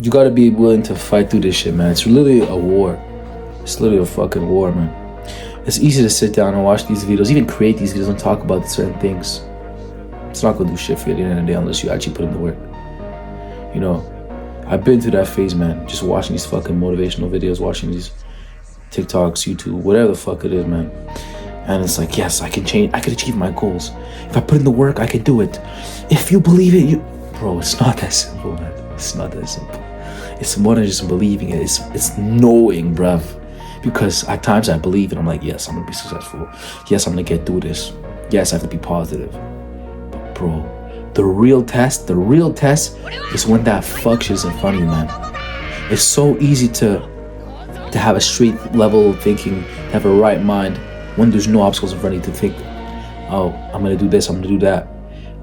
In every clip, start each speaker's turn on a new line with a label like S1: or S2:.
S1: You gotta be willing to fight through this shit, man. It's literally a war. It's literally a fucking war, man. It's easy to sit down and watch these videos, even create these videos and talk about certain things. It's not gonna do shit for you at the end of the day unless you actually put in the work. You know, I've been through that phase, man. Just watching these fucking motivational videos, watching these TikToks, YouTube, whatever the fuck it is, man. And it's like, yes, I can change. I can achieve my goals. If I put in the work, I can do it. If you believe it, Bro, it's not that simple, man. It's not that simple. It's more than just believing it. It's knowing, bruv. Because at times I believe and I'm like, yes, I'm gonna be successful. Yes, I'm gonna get through this. Yes, I have to be positive. But bro, the real test is when that fuck shit's in front of you, man. It's so easy to have a straight level of thinking, to have a right mind when there's no obstacles in front of you to think, oh, I'm gonna do this, I'm gonna do that.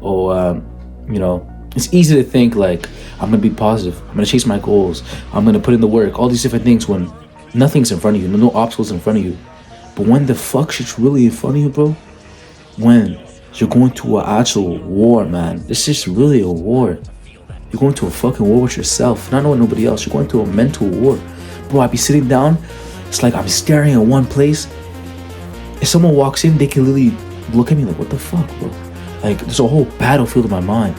S1: Or, you know, it's easy to think like, I'm gonna be positive, I'm gonna chase my goals, I'm gonna put in the work, all these different things when nothing's in front of you, no obstacles in front of you. But when the fuck shit's really in front of you, bro, when you're going to an actual war, man, this is really a war. You're going to a fucking war with yourself, not knowing nobody else. You're going to a mental war. Bro, I be sitting down, it's like I'm staring at one place. If someone walks in, they can literally look at me like, what the fuck, bro? Like, there's a whole battlefield in my mind.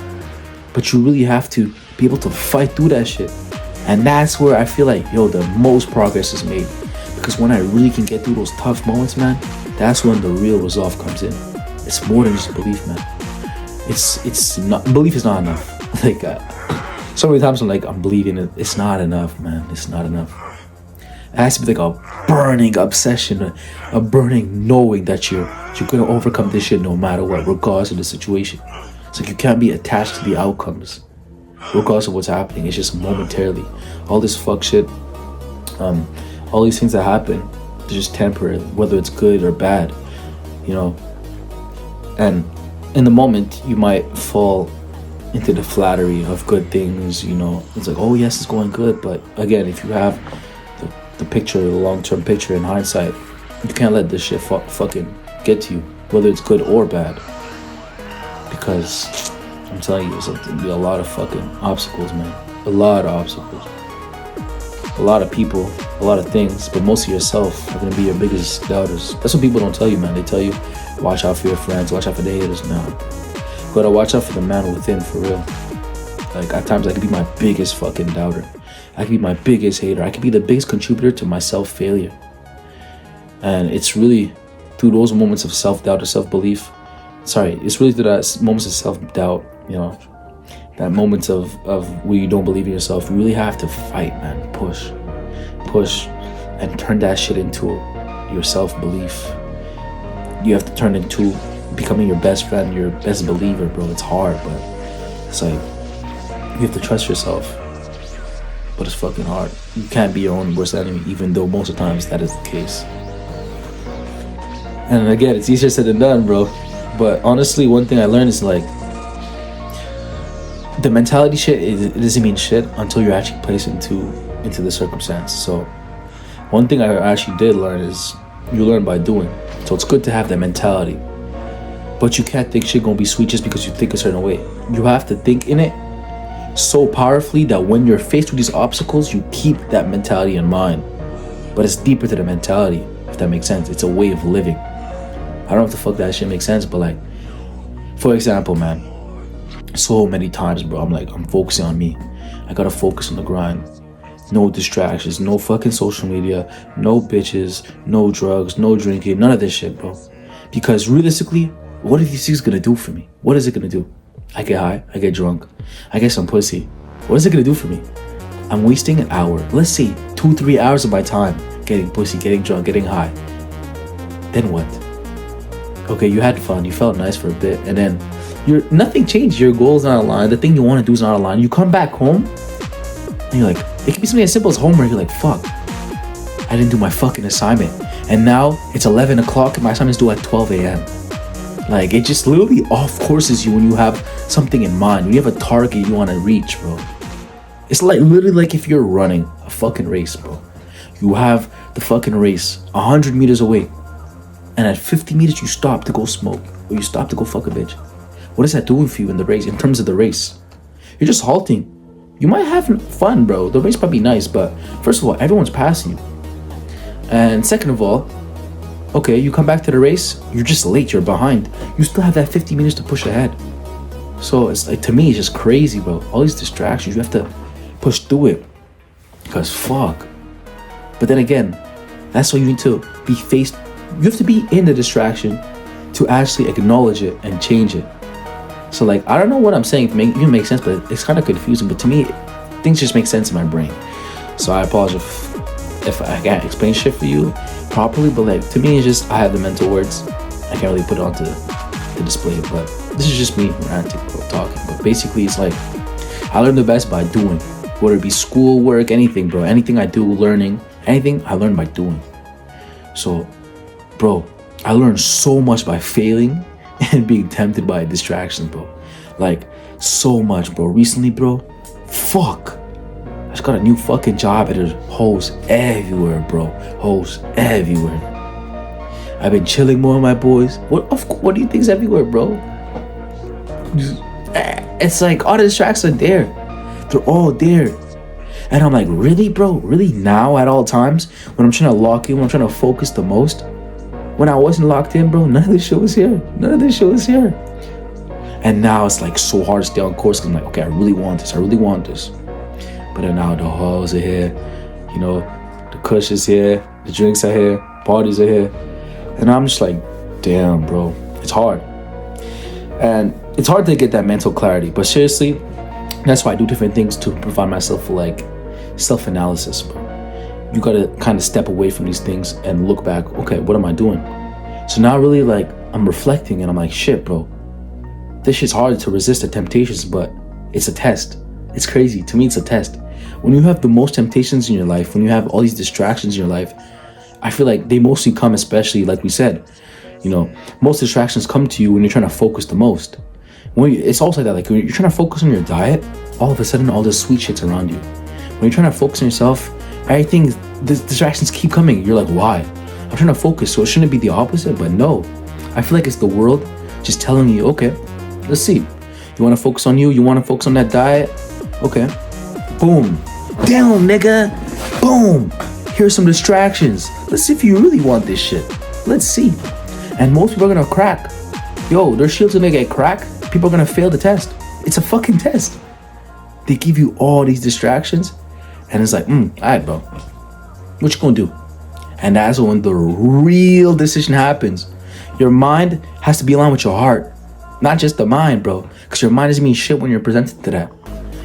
S1: But you really have to be able to fight through that shit. And that's where I feel like, yo, the most progress is made. Because when I really can get through those tough moments, man, that's when the real resolve comes in. It's more than just belief, man. It's not, belief is not enough. Like, so many times I'm like, I'm believing it. It's not enough, man. It's not enough. It has to be like a burning obsession, a burning knowing that you're gonna overcome this shit no matter what, regardless of the situation. It's like you can't be attached to the outcomes, regardless of what's happening. It's just momentarily. All this fuck shit, all these things that happen, they're just temporary, whether it's good or bad, you know. And in the moment, you might fall into the flattery of good things, you know. It's like, oh yes, it's going good. But again, if you have the picture, the long-term picture in hindsight, you can't let this shit fucking get to you, whether it's good or bad. Because I'm telling you, there's going to be a lot of fucking obstacles, man. A lot of obstacles. A lot of people, a lot of things, but most of yourself are going to be your biggest doubters. That's what people don't tell you, man. They tell you, watch out for your friends, watch out for the haters. Now, you gotta watch out for the man within, for real. Like, at times I could be my biggest fucking doubter. I could be my biggest hater. I could be the biggest contributor to my self-failure. And it's really through those moments of self-doubt or self-belief. It's really through that moments of self-doubt, you know, that moments of where you don't believe in yourself. You really have to fight, man. Push, and turn that shit into your self-belief. You have to turn into becoming your best friend, your best believer, bro. It's hard, but it's like, you have to trust yourself. But it's fucking hard. You can't be your own worst enemy, even though most of the times that is the case. And again, it's easier said than done, bro. But honestly, one thing I learned is like, the mentality shit, it doesn't mean shit until you're actually placed into the circumstance. So one thing I actually did learn is you learn by doing. So it's good to have that mentality. But you can't think shit gonna be sweet just because you think a certain way. You have to think in it so powerfully that when you're faced with these obstacles, you keep that mentality in mind. But it's deeper to the mentality, if that makes sense. It's a way of living. I don't know if the fuck that shit makes sense, but like, for example, man, so many times, bro, I'm focusing on me. I gotta focus on the grind. No distractions, no fucking social media, no bitches, no drugs, no drinking, none of this shit, bro. Because realistically, what are these things gonna do for me? What is it gonna do? I get high, I get drunk, I get some pussy. What is it gonna do for me? I'm wasting an hour, let's say 2-3 hours of my time getting pussy, getting drunk, getting high. Then what? Okay, you had fun, you felt nice for a bit, and then nothing changed. Your goal's not aligned, the thing you want to do is not aligned. You come back home and you're like, it can be something as simple as homework. You're like, fuck, I didn't do my fucking assignment, and now it's 11 o'clock and my assignment's due at 12 a.m. Like, it just literally off courses you when you have something in mind, when you have a target you want to reach, bro. It's like literally like if you're running a fucking race, bro. You have the fucking race 100 meters away, and at 50 meters you stop to go smoke, or you stop to go fuck a bitch. What is that doing for you in the race, in terms of the race? You're just halting. You might have fun, bro. The race might be nice, but first of all, everyone's passing you. And second of all, okay, you come back to the race, you're just late, you're behind. You still have that 50 meters to push ahead. So it's like, to me, it's just crazy, bro. All these distractions, you have to push through it. Because fuck. But then again, that's why you need to be faced. You have to be in the distraction to actually acknowledge it and change it. So like, I don't know what I'm saying, if it makes sense, but it's kind of confusing. But to me, things just make sense in my brain. So I apologize if I can't explain shit for you properly, but like, to me, it's just, I have the mental words. I can't really put it onto the display, but this is just me ranting or talking. But basically, it's like, I learn the best by doing, whether it be school, work, anything, bro. Anything I do, learning, anything, I learn by doing. So, bro, I learned so much by failing and being tempted by distractions, bro. Like, so much, bro. Recently, bro, fuck. I just got a new fucking job and there's hoes everywhere, bro. Hoes everywhere. I've been chilling more with my boys. What do you think's everywhere, bro? It's like all the distractions are there. They're all there. And I'm like, really, bro? Really now at all times? When I'm trying to lock in, when I'm trying to focus the most? When I wasn't locked in, bro, none of this shit was here. None of this shit was here. And now it's like so hard to stay on course. I'm like, okay, I really want this. I really want this. But then now the hoes are here. You know, the kush is here. The drinks are here. Parties are here. And I'm just like, damn, bro. It's hard. And it's hard to get that mental clarity. But seriously, that's why I do different things to provide myself like self-analysis, bro. You gotta kind of step away from these things and look back, okay, what am I doing? So now really like, I'm reflecting and I'm like, shit, bro. This shit's hard to resist the temptations, but it's a test. It's crazy. To me, it's a test. When you have the most temptations in your life, when you have all these distractions in your life, I feel like they mostly come, especially like we said, you know, most distractions come to you when you're trying to focus the most. It's also like that, like when you're trying to focus on your diet, all of a sudden all this sweet shit's around you. When you're trying to focus on yourself, everything, the distractions keep coming. You're like, why? I'm trying to focus, so it shouldn't be the opposite, but no. I feel like it's the world just telling you, okay, let's see. You want to focus on you? You want to focus on that diet? Okay. Boom. Down, nigga. Boom. Here's some distractions. Let's see if you really want this shit. Let's see. And most people are gonna crack. Yo, their shit's gonna get cracked. People are gonna fail the test. It's a fucking test. They give you all these distractions, and it's like, alright, bro. What you gonna do? And that's when the real decision happens. Your mind has to be aligned with your heart. Not just the mind, bro. Because your mind doesn't mean shit when you're presented to that.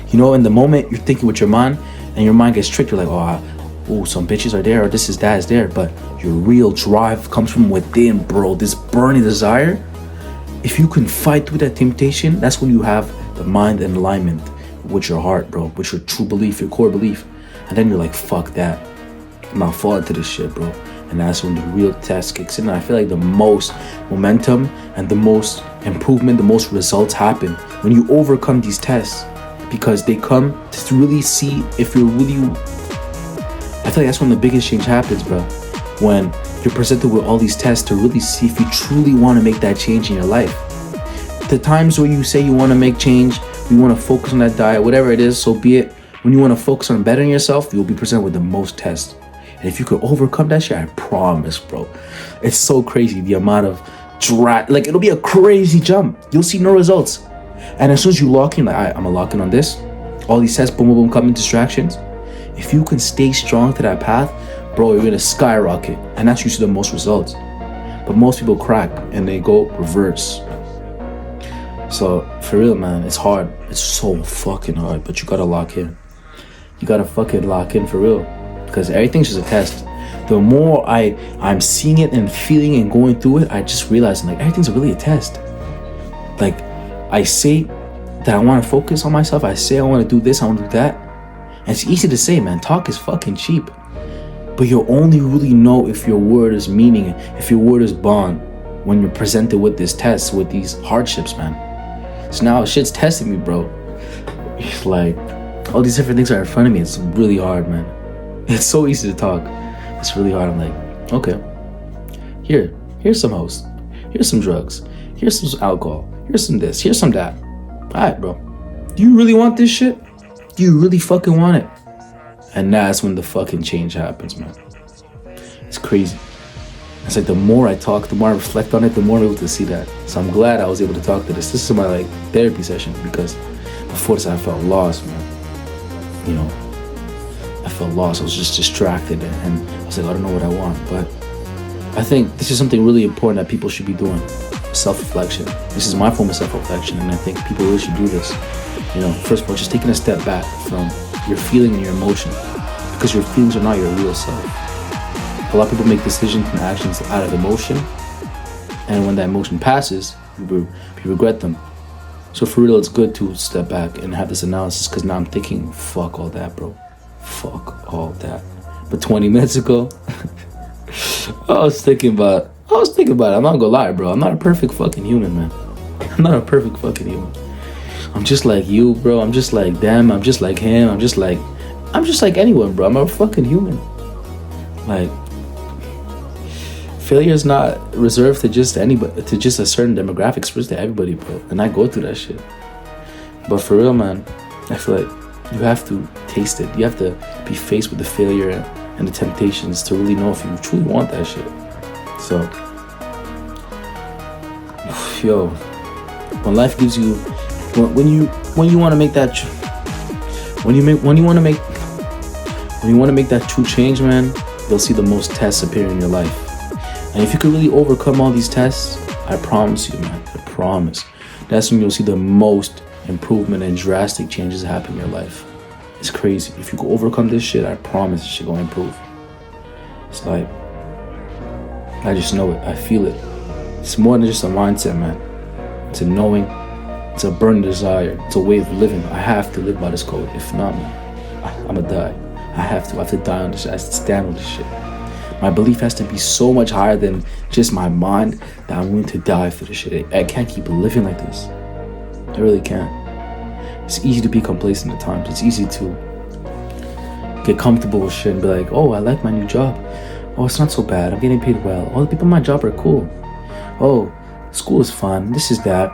S1: You know, in the moment, you're thinking with your mind, and your mind gets tricked. You're like, oh, some bitches are there, or this is that is there. But your real drive comes from within, bro. This burning desire. If you can fight through that temptation, that's when you have the mind in alignment with your heart, bro. With your true belief, your core belief. And then you're like, fuck that. I'm not falling to this shit, bro. And that's when the real test kicks in. And I feel like the most momentum and the most improvement, the most results happen when you overcome these tests. Because they come to really see if you're really... I feel like that's when the biggest change happens, bro. When you're presented with all these tests to really see if you truly want to make that change in your life. The times where you say you want to make change, you want to focus on that diet, whatever it is, so be it. When you want to focus on bettering yourself, you'll be presented with the most tests. And if you could overcome that shit, I promise, bro. It's so crazy, the amount of like, it'll be a crazy jump. You'll see no results. And as soon as you lock in, like, I'm gonna lock in on this. All these tests, boom, boom, boom, come in distractions. If you can stay strong to that path, bro, you're gonna skyrocket. And that's usually the most results. But most people crack and they go reverse. So, for real, man, it's hard. It's so fucking hard, but you gotta lock in. You gotta fucking lock in for real. Because everything's just a test. The more I'm seeing it and feeling and going through it, I just realize, like, everything's really a test. Like, I say that I want to focus on myself. I say I want to do this, I want to do that. And it's easy to say, man. Talk is fucking cheap. But you'll only really know if your word is meaning, if your word is bond, when you're presented with this test, with these hardships, man. So now shit's testing me, bro. It's like, all these different things are in front of me. It's really hard, man. It's so easy to talk. It's really hard. I'm like, okay. Here's some hosts. Here's some drugs. Here's some alcohol. Here's some this. Here's some that. Alright, bro. Do you really want this shit? Do you really fucking want it? And that's when the fucking change happens, man. It's crazy. It's like the more I talk, the more I reflect on it, the more I'm able to see that. So I'm glad I was able to talk to this. This is my like therapy session, because before this I felt lost, man. You know, I felt lost. I was just distracted, and I was like, I don't know what I want. But I think this is something really important that people should be doing. Self-reflection. This is my form of self-reflection, and I think people really should do this. You know, first of all, just taking a step back from your feeling and your emotion, because your feelings are not your real self. A lot of people make decisions and actions out of emotion, and when that emotion passes, you regret them. So for real, it's good to step back and have this analysis, because now I'm thinking, fuck all that, bro. Fuck all that. But 20 minutes ago, I was thinking about it. I'm not gonna lie, bro. I'm not a perfect fucking human, man. I'm not a perfect fucking human. I'm just like you, bro. I'm just like them. I'm just like him. I'm just like anyone, bro. I'm a fucking human. Like, failure is not reserved to just anybody, to just a certain demographic. It's to everybody, bro. And I go through that shit. But for real, man, I feel like you have to taste it. You have to be faced with the failure and the temptations to really know if you truly want that shit. So, yo, when life gives you, when you want to make that, when you want to make that true change, man, you'll see the most tests appear in your life. And if you can really overcome all these tests, I promise you, man, I promise, that's when you'll see the most improvement and drastic changes happen in your life. It's crazy. If you can overcome this shit, I promise this shit gonna improve. It's like, I just know it. I feel it. It's more than just a mindset, man. It's a knowing. It's a burning desire. It's a way of living. I have to live by this code. If not, man, I'm gonna die. I have to die on this shit. I have to stand on this shit. My belief has to be so much higher than just my mind that I'm willing to die for this shit. I can't keep living like this. I really can't. It's easy to be complacent at times. It's easy to get comfortable with shit and be like, oh, I like my new job. Oh, it's not so bad. I'm getting paid well. All the people in my job are cool. Oh, school is fun. This is that.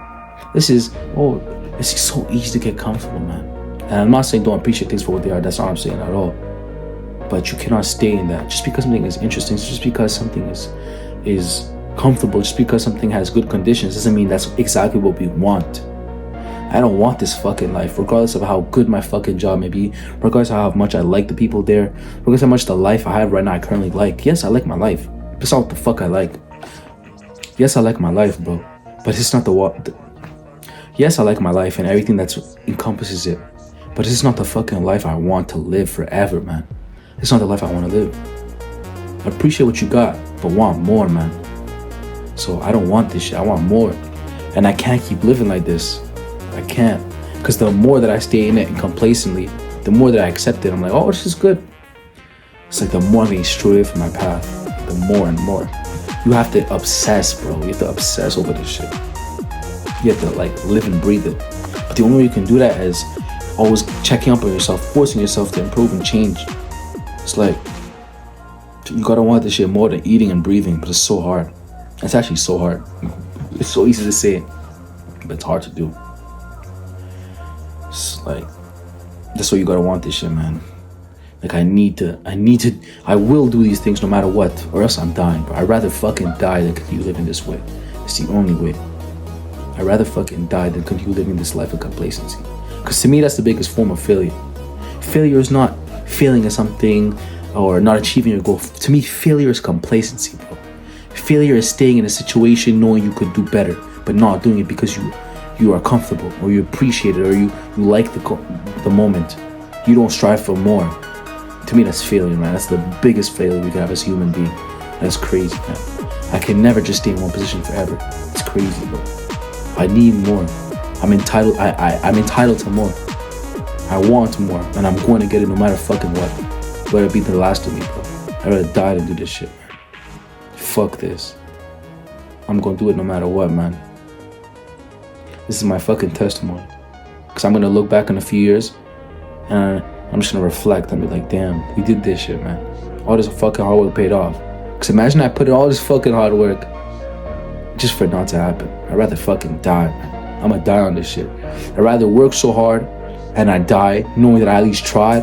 S1: It's so easy to get comfortable, man. And I'm not saying don't appreciate things for what they are. That's not what I'm saying at all. But you cannot stay in that. Just because something is interesting, just because something is comfortable, just because something has good conditions, doesn't mean that's exactly what we want. I don't want this fucking life, regardless of how good my fucking job may be, regardless of how much I like the people there, regardless of how much the life I have right now I currently like. Yes, I like my life. That's not what the fuck I like. Yes, I like my life, bro. But it's not yes, I like my life and everything that encompasses it. But this is not the fucking life I want to live forever, man. It's not the life I want to live. I appreciate what you got, but want more, man. So I don't want this shit. I want more. And I can't keep living like this. I can't. Because the more that I stay in it and complacently, the more that I accept it, I'm like, oh, this is good. It's like the more I'm getting straight away from my path, the more and more. You have to obsess, bro. You have to obsess over this shit. You have to like live and breathe it. But the only way you can do that is always checking up on yourself, forcing yourself to improve and change. It's like, you gotta want this shit more than eating and breathing, but it's so hard. It's actually so hard. It's so easy to say, but it's hard to do. It's like, that's why you gotta want this shit, man. Like, I will do these things no matter what, or else I'm dying, bro. I'd rather fucking die than continue living this way. It's the only way. I'd rather fucking die than continue living this life of complacency. Because to me, that's the biggest form of failure. Failure is not failing at something or not achieving your goal. To me, failure is complacency, bro. Failure is staying in a situation knowing you could do better, but not doing it because you are comfortable, or you appreciate it, or you like the moment. You don't strive for more. To me, that's failure, man. That's the biggest failure we can have as a human being. That's crazy, man. I can never just stay in one position forever. It's crazy, bro. I need more. I'm entitled. I'm entitled to more. I want more, and I'm going to get it no matter fucking what. Whether it be the last of me, bro. I'd rather die than do this shit, man. Fuck this. I'm gonna do it no matter what, man. This is my fucking testimony. Because I'm gonna look back in a few years, and I'm just gonna reflect and be like, damn, we did this shit, man. All this fucking hard work paid off. Because imagine I put in all this fucking hard work just for it not to happen. I'd rather fucking die, man. I'm gonna die on this shit. I'd rather work so hard and I die knowing that I at least tried,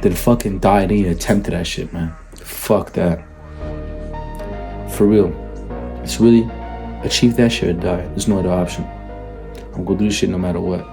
S1: then fucking die and even attempt to that shit, man. Fuck that. For real. It's really achieve that shit or die. There's no other option. I'm gonna do this shit no matter what.